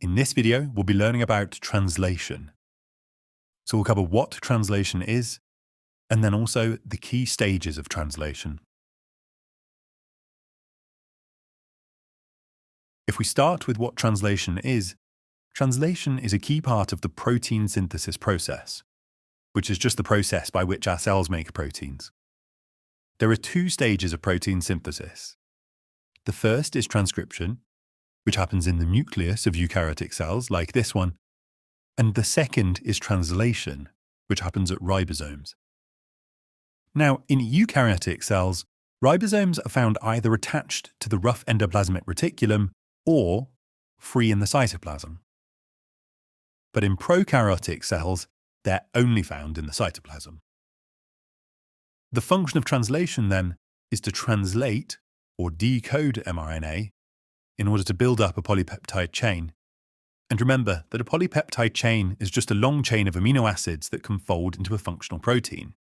In this video, we'll be learning about translation. So we'll cover what translation is, and then also the key stages of translation. If we start with what translation is a key part of the protein synthesis process, which is just the process by which our cells make proteins. There are two stages of protein synthesis. The first is transcription, which happens in the nucleus of eukaryotic cells like this one, and the second is translation, which happens at ribosomes. Now, in eukaryotic cells, ribosomes are found either attached to the rough endoplasmic reticulum or free in the cytoplasm. But in prokaryotic cells, they're only found in the cytoplasm. The function of translation, then, is to translate or decode mRNA in order to build up a polypeptide chain. And remember that a polypeptide chain is just a long chain of amino acids that can fold into a functional protein.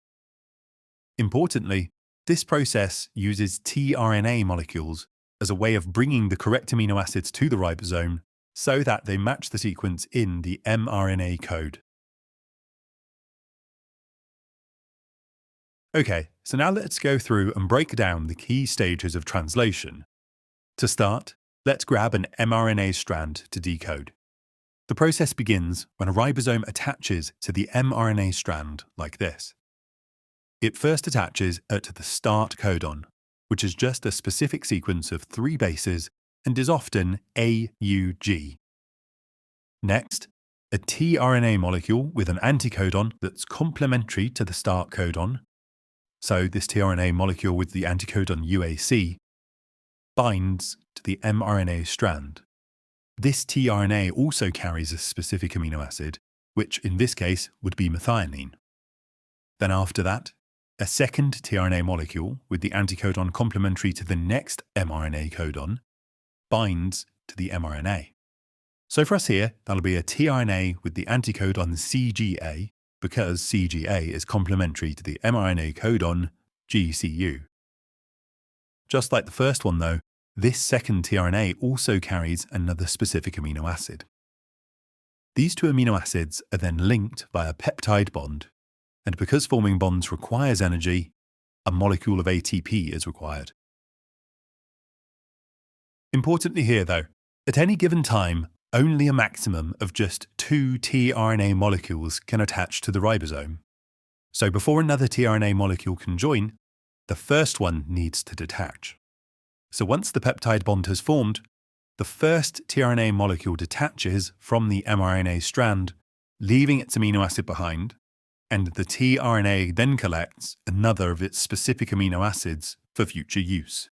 Importantly, this process uses tRNA molecules as a way of bringing the correct amino acids to the ribosome so that they match the sequence in the mRNA code. Okay, so now let's go through and break down the key stages of translation. To start, let's grab an mRNA strand to decode. The process begins when a ribosome attaches to the mRNA strand like this. It first attaches at the start codon, which is just a specific sequence of 3 bases and is often AUG. Next, a tRNA molecule with an anticodon that's complementary to the start codon, so this tRNA molecule with the anticodon UAC, binds to the mRNA strand. This tRNA also carries a specific amino acid, which in this case would be methionine. Then after that, a second tRNA molecule with the anticodon complementary to the next mRNA codon binds to the mRNA. So for us here, that'll be a tRNA with the anticodon CGA, because CGA is complementary to the mRNA codon GCU. Just like the first one though, this second tRNA also carries another specific amino acid. These two amino acids are then linked by a peptide bond, and because forming bonds requires energy, a molecule of ATP is required. Importantly here though, at any given time, only a maximum of just 2 tRNA molecules can attach to the ribosome. So before another tRNA molecule can join, the first one needs to detach. So once the peptide bond has formed, the first tRNA molecule detaches from the mRNA strand, leaving its amino acid behind, and the tRNA then collects another of its specific amino acids for future use.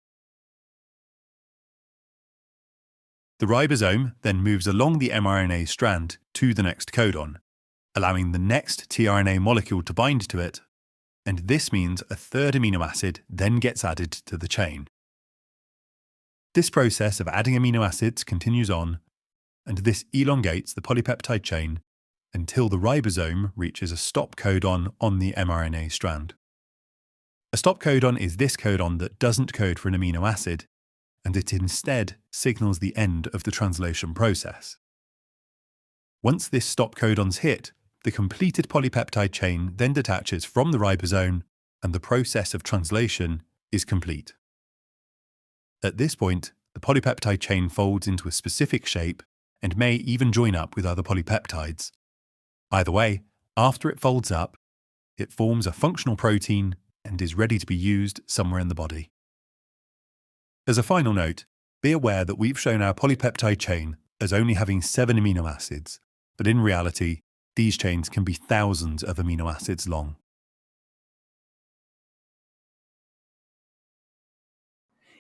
The ribosome then moves along the mRNA strand to the next codon, allowing the next tRNA molecule to bind to it, and this means a third amino acid then gets added to the chain. This process of adding amino acids continues on, and this elongates the polypeptide chain until the ribosome reaches a stop codon on the mRNA strand. A stop codon is this codon that doesn't code for an amino acid, and it instead signals the end of the translation process. Once this stop codon's hit, the completed polypeptide chain then detaches from the ribosome, and the process of translation is complete. At this point, the polypeptide chain folds into a specific shape and may even join up with other polypeptides. Either way, after it folds up, it forms a functional protein and is ready to be used somewhere in the body. As a final note, be aware that we've shown our polypeptide chain as only having 7 amino acids, but in reality, these chains can be thousands of amino acids long.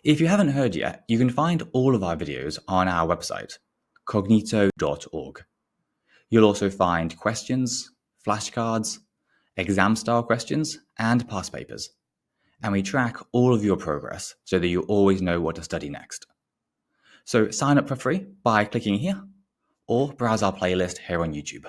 If you haven't heard yet, you can find all of our videos on our website, cognito.org. You'll also find questions, flashcards, exam-style questions, and past papers. And we track all of your progress so that you always know what to study next. So sign up for free by clicking here, or browse our playlist here on YouTube.